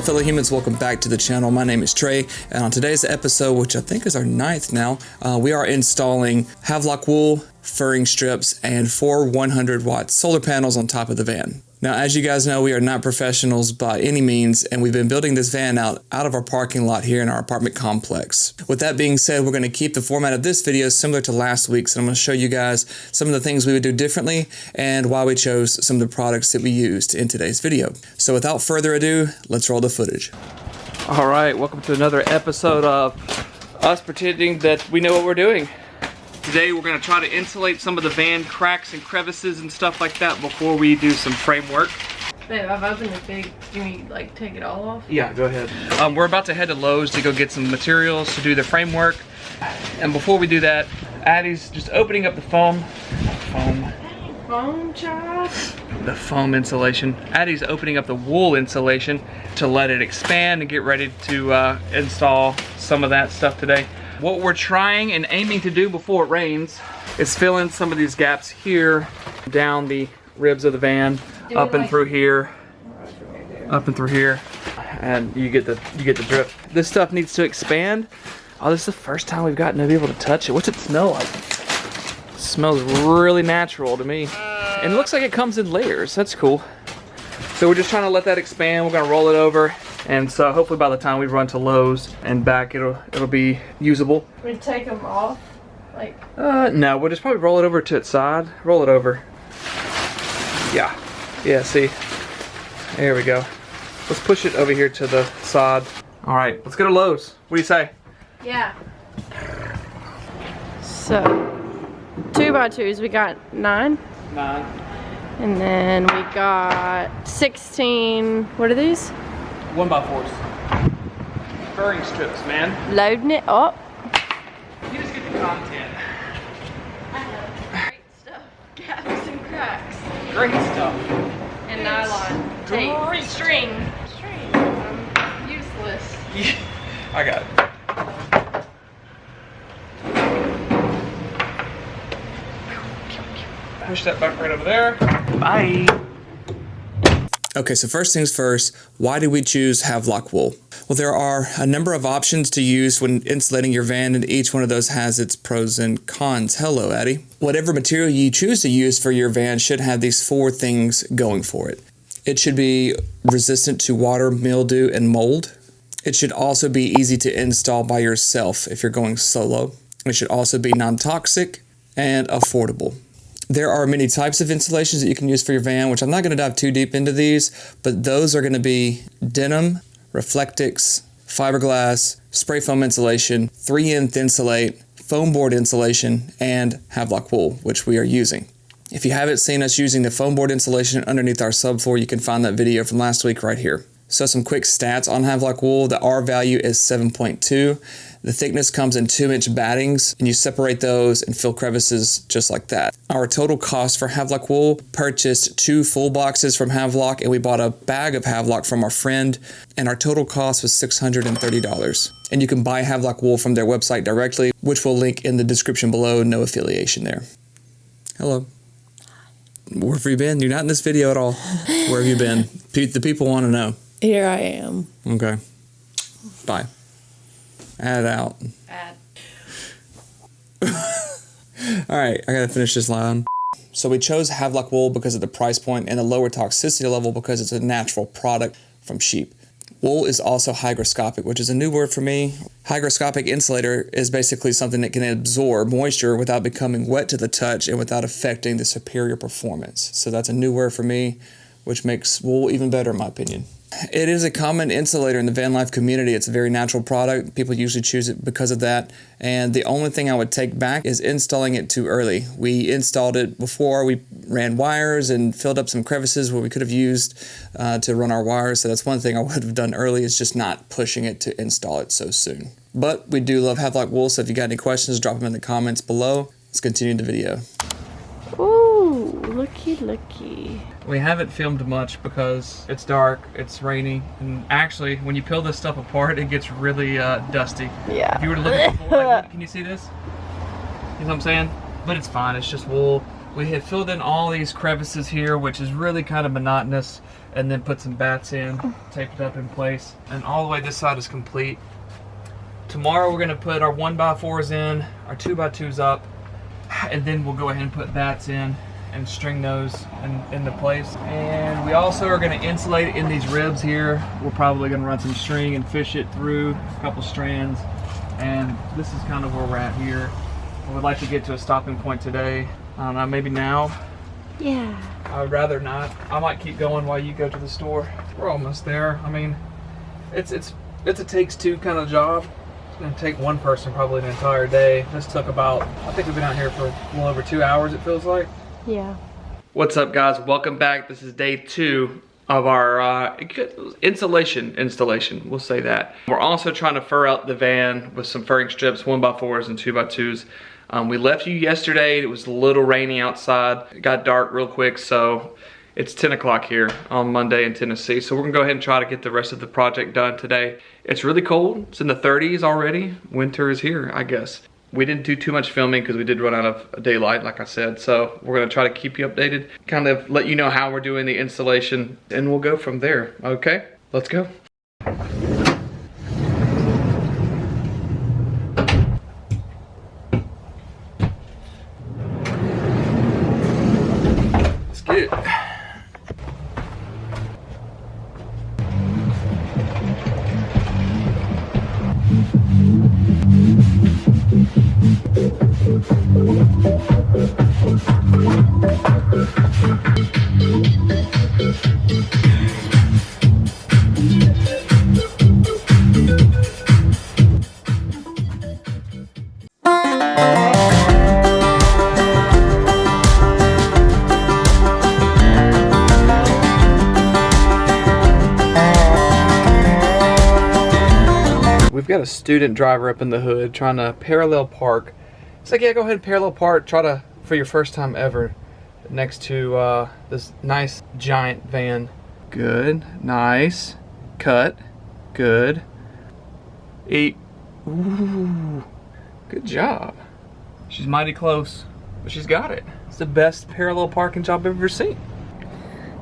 Hello fellow humans, welcome back to the channel. My name is Trey, and on today's episode, which I think is our 9th now, we are installing Havelock Wool, furring strips, and 4 100-watt solar panels on top of the van. Now, as you guys know, we are not professionals by any means, and we've been building this van out of our parking lot here in our apartment complex. With that being said, we're going to keep the format of this video similar to last week's, and I'm going to show you guys some of the things we would do differently and why we chose some of the products that we used in today's video. So without further ado, let's roll the footage. All right, welcome to another episode of us pretending that we know what we're doing. Today we're going to try to insulate some of the van cracks and crevices and stuff like that before we do some framework. Babe, I've opened it big. Do you like take it all off? Yeah, go ahead. We're about to head to Lowe's to go get some materials to do the framework. And before we do that, Addie's just opening up the foam Child? The foam insulation. Addie's opening up the wool insulation to let it expand and get ready to install some of that stuff today. What we're trying and aiming to do before it rains is fill in some of these gaps here, down the ribs of the van, up and through here, and you get the drift. This stuff needs to expand. Oh, this is the first time we've gotten to be able to touch it. What's it smell like? It smells really natural to me. And it looks like it comes in layers. That's cool. So we're just trying to let that expand. We're gonna roll it over. And so hopefully by the time we run to Lowe's and back, it'll be usable. We take them off? Like? No, we'll just probably roll it over to its side. Roll it over. Yeah, see? There we go. Let's push it over here to the side. All right, let's go to Lowe's. What do you say? Yeah. So, 2x2s, we got 9. 9. And then we got 16, what are these? 1x4s. Furring strips, man. Loading it up. You just get the content. I know. Great stuff. Gaps and cracks. Great stuff. And nylon. Tape. Great. String. I'm useless. Yeah, I got it. Push that back right over there. Bye. Okay, so first things first, why did we choose Havelock Wool? Well, there are a number of options to use when insulating your van, and each one of those has its pros and cons. Hello, Addie. Whatever material you choose to use for your van should have these 4 things going for it. It should be resistant to water, mildew, and mold. It should also be easy to install by yourself if you're going solo. It should also be non-toxic and affordable. There are many types of insulations that you can use for your van, which I'm not going to dive too deep into these, but those are going to be denim, Reflectix, fiberglass, spray foam insulation, 3M Thinsulate, foam board insulation, and Havelock Wool, which we are using. If you haven't seen us using the foam board insulation underneath our subfloor, you can find that video from last week right here. So some quick stats on Havelock Wool. The R value is 7.2. The thickness comes in 2-inch battings, and you separate those and fill crevices just like that. Our total cost for Havelock Wool, purchased 2 full boxes from Havelock, and we bought a bag of Havelock from our friend, and our total cost was $630. And you can buy Havelock Wool from their website directly, which we'll link in the description below. No affiliation there. Hello. Where have you been? You're not in this video at all. Where have you been? The people want to know. Here I am. Okay. Bye. Add it out. Add. Alright, I gotta finish this line. So we chose Havelock Wool because of the price point and the lower toxicity level because it's a natural product from sheep. Wool is also hygroscopic, which is a new word for me. Hygroscopic insulator is basically something that can absorb moisture without becoming wet to the touch and without affecting the superior performance. So that's a new word for me, which makes wool even better in my opinion. It is a common insulator in the van life community. It's a very natural product. People usually choose it because of that. And the only thing I would take back is installing it too early. We installed it before we ran wires and filled up some crevices where we could have used to run our wires. So that's one thing I would have done early, is just not pushing it to install it so soon. But we do love Havelock Wool, so if you got any questions, drop them in the comments below. Let's continue the video. Ooh, looky. We haven't filmed much because it's dark, it's rainy, and actually, when you peel this stuff apart, it gets really dusty. Yeah. If you were to look at the floor, like, can you see this? You know what I'm saying? But it's fine, it's just wool. We had filled in all these crevices here, which is really kind of monotonous, and then put some bats in, taped it up in place, and all the way this side is complete. Tomorrow we're gonna put our 1x4s in, our 2x2s up, and then we'll go ahead and put bats in and string those into place. And we also are gonna insulate it in these ribs here. We're probably gonna run some string and fish it through a couple strands. And this is kind of where we're at here. I would like to get to a stopping point today. I don't know, maybe now. Yeah. I would rather not. I might keep going while you go to the store. We're almost there. I mean, it's a takes two kind of job. It's gonna take one person probably an entire day. This took about, I think we've been out here for a little over 2 hours, it feels like. Yeah. What's up, guys? Welcome back. This is day 2 of our insulation installation. We'll say that. We're also trying to fur out the van with some furring strips, 1x4s and 2x2s. We left you yesterday. It was a little rainy outside. It got dark real quick, so it's 10 o'clock here on Monday in Tennessee. So we're gonna go ahead and try to get the rest of the project done today. It's really cold. It's in the 30s already. Winter is here, I guess. We didn't do too much filming because we did run out of daylight, like I said. So we're gonna try to keep you updated, kind of let you know how we're doing the installation, and we'll go from there, okay? Let's go. Let's get it. We've got a student driver up in the hood trying to parallel park. It's like, yeah, go ahead and parallel park. Try to, for your first time ever, next to this nice giant van. Good, nice, cut, good. Eat. Ooh, good job. She's mighty close, but she's got it. It's the best parallel parking job I've ever seen.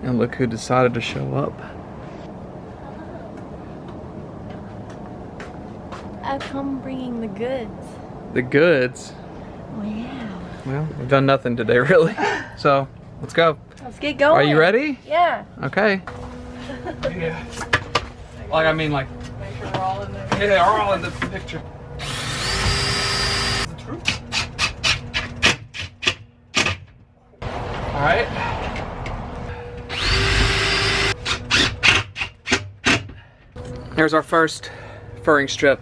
And look who decided to show up. I come bringing the goods. The goods? Oh, yeah. Well, we've done nothing today, really. So, let's go. Let's get going. Are you ready? Yeah. Okay. Yeah. Like, I mean, like. Make sure we're all in there. Yeah, they're all in the picture. The truth. All right. Here's our first furring strip.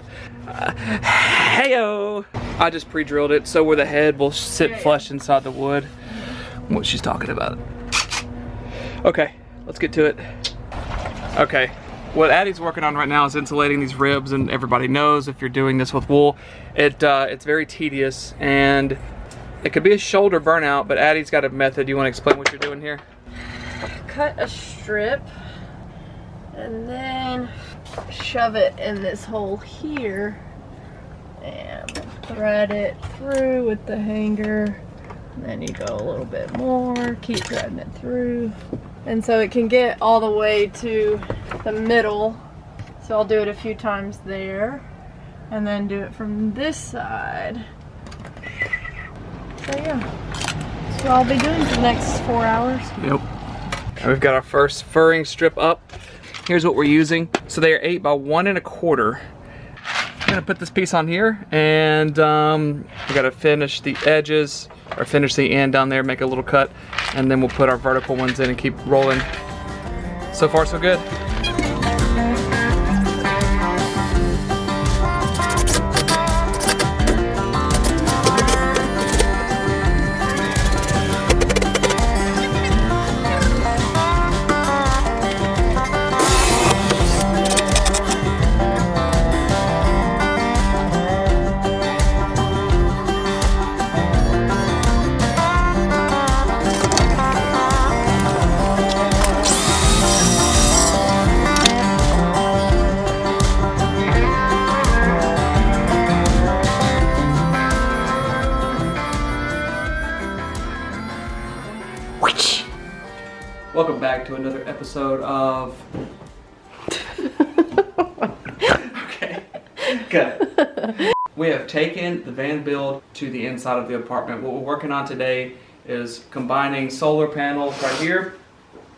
Heyo! I just pre-drilled it so where the head will sit flush inside the wood. What she's talking about. Okay, let's get to it. Okay, what Addie's working on right now is insulating these ribs, and everybody knows if you're doing this with wool, it's very tedious and it could be a shoulder burnout, but Addie's got a method. You want to explain what you're doing here? Cut a strip and then shove it in this hole here and thread it through with the hanger. And then you go a little bit more, keep threading it through. And so it can get all the way to the middle. So I'll do it a few times there and then do it from this side. So yeah, that's what I'll be doing for the next 4 hours. Yep. We've got our first furring strip up. Here's what we're using. So they are 8 by 1 1/4. I'm gonna put this piece on here, and we gotta finish the edges, or finish the end down there, make a little cut, and then we'll put our vertical ones in and keep rolling. So far, so good. Welcome back to another episode of... Okay, good. We have taken the van build to the inside of the apartment. What we're working on today is combining solar panels right here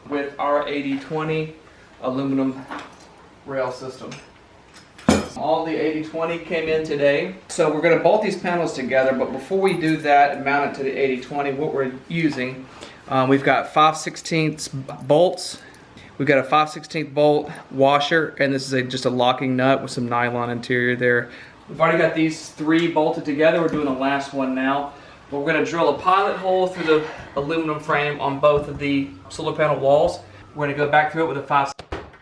with our 80/20 aluminum rail system. All the 80/20 came in today. So we're going to bolt these panels together, but before we do that and mount it to the 80/20, what we're using, we've got 5/16 bolts. We've got a 5/16 bolt washer, and this is just a locking nut with some nylon interior there. We've already got these 3 bolted together. We're doing the last one now. But we're going to drill a pilot hole through the aluminum frame on both of the solar panel walls. We're going to go back through it with a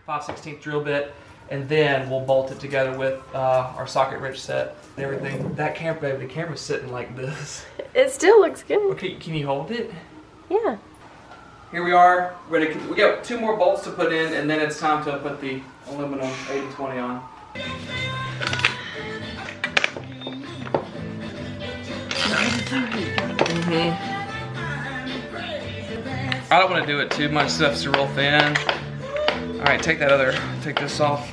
5/16 drill bit, and then we'll bolt it together with our socket wrench set and everything. That camera, baby, the camera's sitting like this. It still looks good. Okay, can you hold it? Yeah. Here we are. We got 2 more bolts to put in, and then it's time to put the aluminum 80/20 on. I don't want to do it too much, stuff's real thin. Alright, take this off.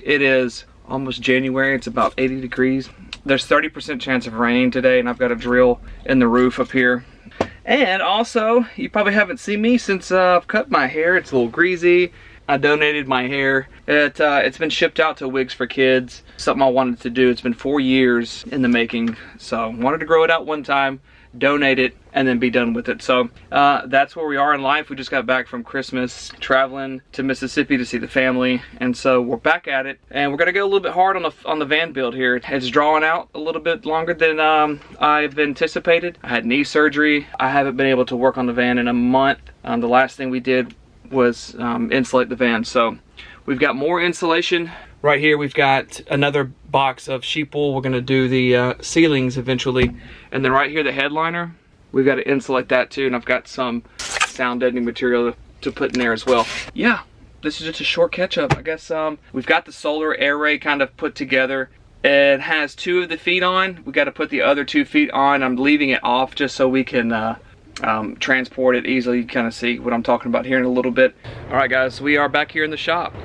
It is almost January, it's about 80 degrees. There's 30% chance of rain today, and I've got a drill in the roof up here. And also, you probably haven't seen me since I've cut my hair. It's a little greasy. I donated my hair. It's been shipped out to Wigs for Kids. Something I wanted to do. It's been 4 years in the making. So, wanted to grow it out one time, donate it, and then be done with it. So that's where we are in life. We just got back from Christmas, traveling to Mississippi to see the family, and so we're back at it. And we're gonna go a little bit hard on the van build here. It's drawing out a little bit longer than I've anticipated. I had knee surgery. I haven't been able to work on the van in a month. The last thing we did was insulate the van. So we've got more insulation. Right here we've got another box of sheep wool. We're gonna do the ceilings eventually. And then right here the headliner, we've got to insulate that too, and I've got some sound deadening material to put in there as well. Yeah, this is just a short catch up. I guess we've got the solar array kind of put together. It has 2 of the feet on. We got to put the other 2 feet on. I'm leaving it off just so we can transport it easily. You kind of see what I'm talking about here in a little bit. All right guys, we are back here in the shop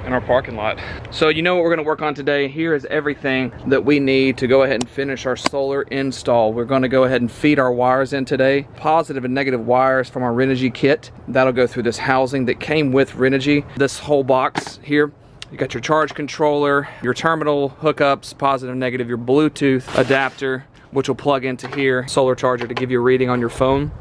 in our parking lot. So you know what we're going to work on today. Here is everything that we need to go ahead and finish our solar install. We're going to go ahead and feed our wires in today. Positive and negative wires from our Renogy kit. That'll go through this housing that came with Renogy. This whole box here. You got your charge controller, your terminal hookups, positive and negative, your Bluetooth adapter, which will plug into here, solar charger to give you a reading on your phone.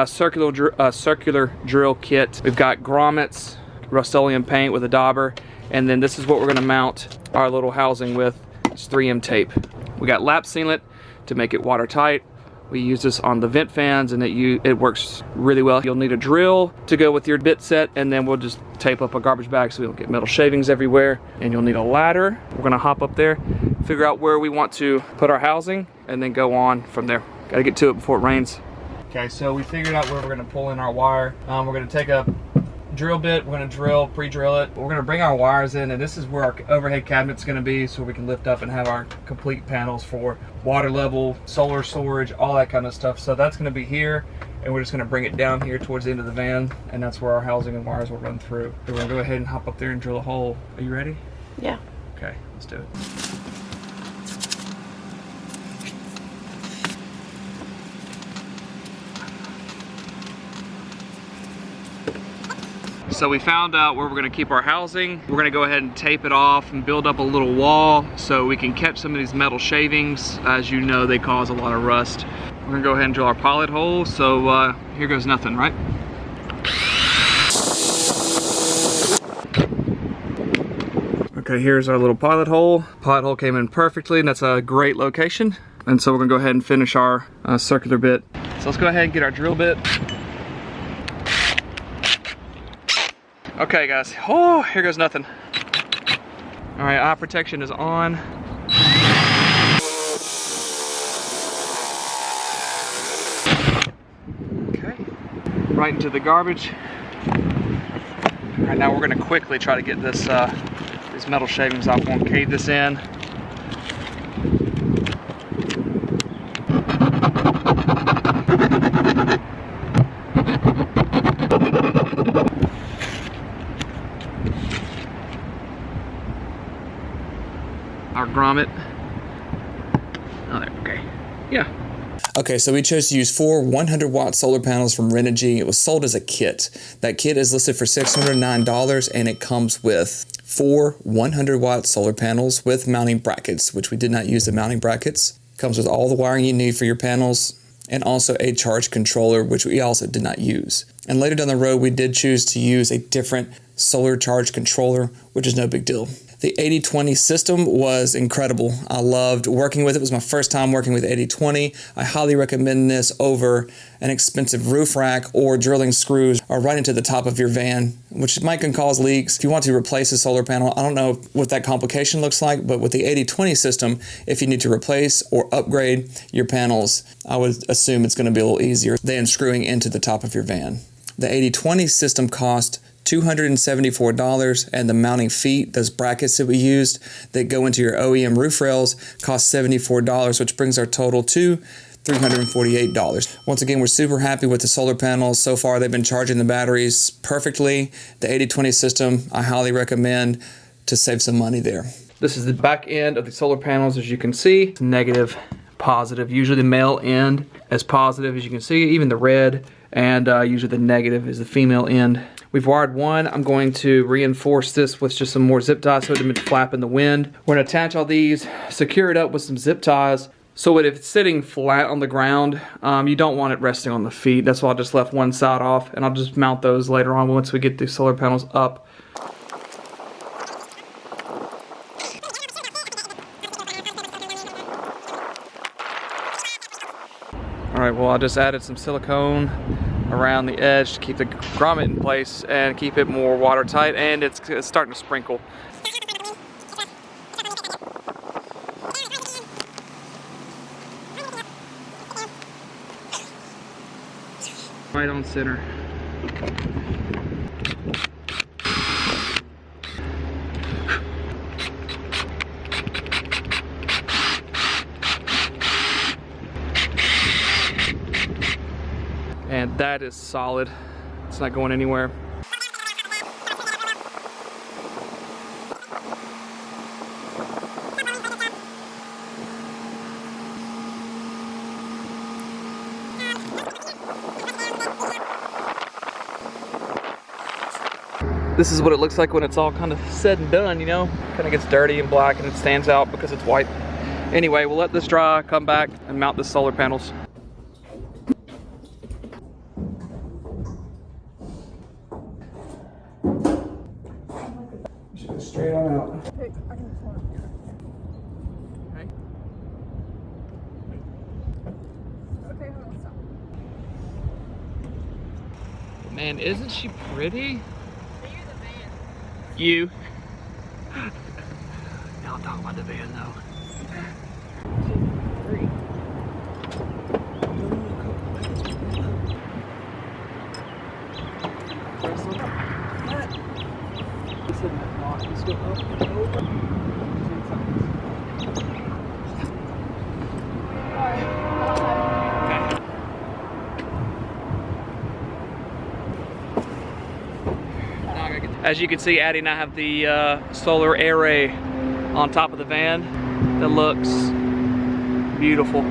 Circular drill kit. We've got grommets, Rust-Oleum paint with a dauber, and then this is what we're going to mount our little housing with. It's 3M tape. We got lap sealant to make it watertight. We use this on the vent fans, and it works really well. You'll need a drill to go with your bit set, and then we'll just tape up a garbage bag so we don't get metal shavings everywhere. And you'll need a ladder. We're going to hop up there, figure out where we want to put our housing, and then go on from there. Got to get to it before it rains. Okay, so we figured out where we're going to pull in our wire. We're going to take a drill bit, we're going to pre-drill it. We're going to bring our wires in, and this is where our overhead cabinet's going to be, so we can lift up and have our complete panels for water level, solar storage, all that kind of stuff. So that's going to be here, and we're just going to bring it down here towards the end of the van, and that's where our housing and wires will run through. So we're going to go ahead and hop up there and drill a hole. Are you ready? Yeah. Okay, let's do it. So we found out where we're going to keep our housing. We're going to go ahead and tape it off and build up a little wall so we can catch some of these metal shavings. As you know, they cause a lot of rust. We're going to go ahead and drill our pilot hole. So here goes nothing, right? Okay, here's our little pilot hole. Pilot hole came in perfectly, and that's a great location. And so we're going to go ahead and finish our circular bit. So let's go ahead and get our drill bit. Okay guys, oh, here goes nothing. All right, eye protection is on. Okay, right into the garbage. All right, now we're gonna quickly try to get this these metal shavings off. We'll cave this in. Our grommet. Oh, there, okay. Yeah. Okay, so we chose to use 4 100-watt solar panels from Renogy. It was sold as a kit. That kit is listed for $609, and it comes with 4 100-watt solar panels with mounting brackets, which we did not use the mounting brackets. Comes with all the wiring you need for your panels, and also a charge controller, which we also did not use. And later down the road, we did choose to use a different solar charge controller, which is no big deal. The 80/20 system was incredible. I loved working with it. It was my first time working with 80/20. I highly recommend this over an expensive roof rack or drilling screws or right into the top of your van, which might can cause leaks. If you want to replace a solar panel, I don't know what that complication looks like, but with the 80/20 system, if you need to replace or upgrade your panels, I would assume it's going to be a little easier than screwing into the top of your van. The 80/20 system cost $274, and the mounting feet, those brackets that we used that go into your OEM roof rails, cost $74, which brings our total to $348. Once again, we're super happy with the solar panels. So far, they've been charging the batteries perfectly. The 80/20 system, I highly recommend to save some money there. This is the back end of the solar panels, as you can see. It's negative, positive. Usually the male end is positive, as you can see, even the red, and usually the negative is the female end. We've wired one. I'm going to reinforce this with just some more zip ties so it doesn't flap in the wind. We're gonna attach all these, secure it up with some zip ties so that if it's sitting flat on the ground, you don't want it resting on the feet. That's why I just left one side off, and I'll just mount those later on once we get the solar panels up. All right, well, I just added some silicone around the edge to keep the grommet in place and keep it more watertight, and it's starting to sprinkle. Right on center. And that is solid. It's not going anywhere. This is what it looks like when it's all kind of said and done, you know? Kind of gets dirty and black and it stands out because it's white. Anyway, we'll let this dry, come back and mount the solar panels. Straight on out. Okay. Okay, hold on, stop. Man, isn't she pretty? So you're the van. You. Y'all talk about the van though. 2, 3. As you can see, Addie and I have the solar array on top of the van that looks beautiful.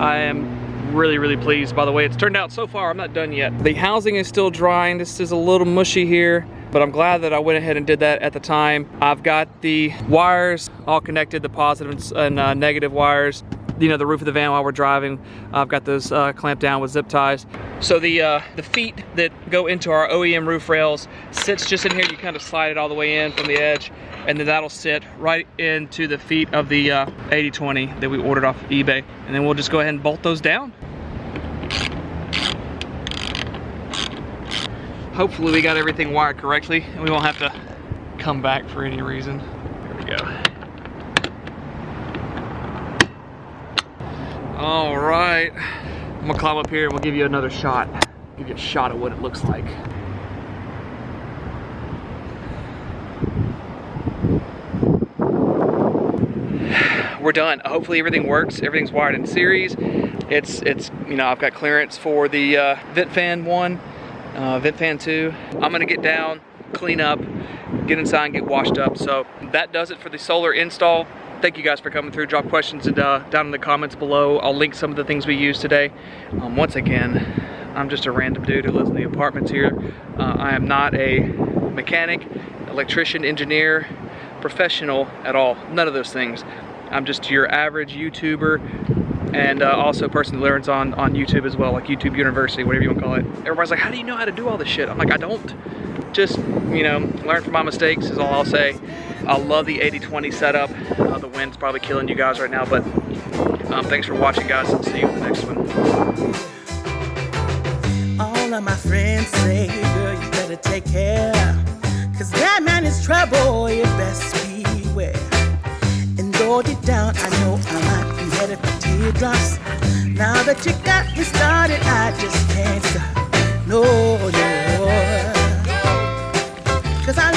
I am really pleased by the way it's turned out so far. I'm not done yet. The housing is still drying. This is a little mushy here, but I'm glad that I went ahead and did that at the time. I've got the wires all connected, the positive and negative wires. You know, the roof of the van while we're driving, I've got those clamped down with zip ties. So the feet that go into our OEM roof rails sits just in here. You kind of slide it all the way in from the edge, and then that'll sit right into the feet of the 80/20 that we ordered off of eBay. And then we'll just go ahead and bolt those down. Hopefully we got everything wired correctly and we won't have to come back for any reason. Here we go. All right, I'm gonna climb up here and we'll give you another shot. Give you a shot of what it looks like. We're done. Hopefully everything works. Everything's wired in series. It's you know, I've got clearance for the vent fan 1, vent fan 2. I'm gonna get down, clean up, get inside and get washed up. So that does it for the solar install. Thank you guys for coming through. Drop questions down in the comments below. I'll link some of the things we used today. Once again, I'm just a random dude who lives in the apartments here. I am not a mechanic, electrician, engineer, professional at all. None of those things. I'm just your average YouTuber, and also a person who learns on YouTube as well, like YouTube University, whatever you want to call it. Everybody's like, how do you know how to do all this shit? I'm like, I don't. Just, you know, learn from my mistakes is all I'll say. I love the 80-20 setup. The wind's probably killing you guys right now, but thanks for watching, guys. I'll see you in the next one. All of my friends say, girl, you better take care, 'cause that man is trouble, you best beware. And though deep down, I know I might be headed for teardrops. Now that you got me started, I just can't stop. No, 'cause I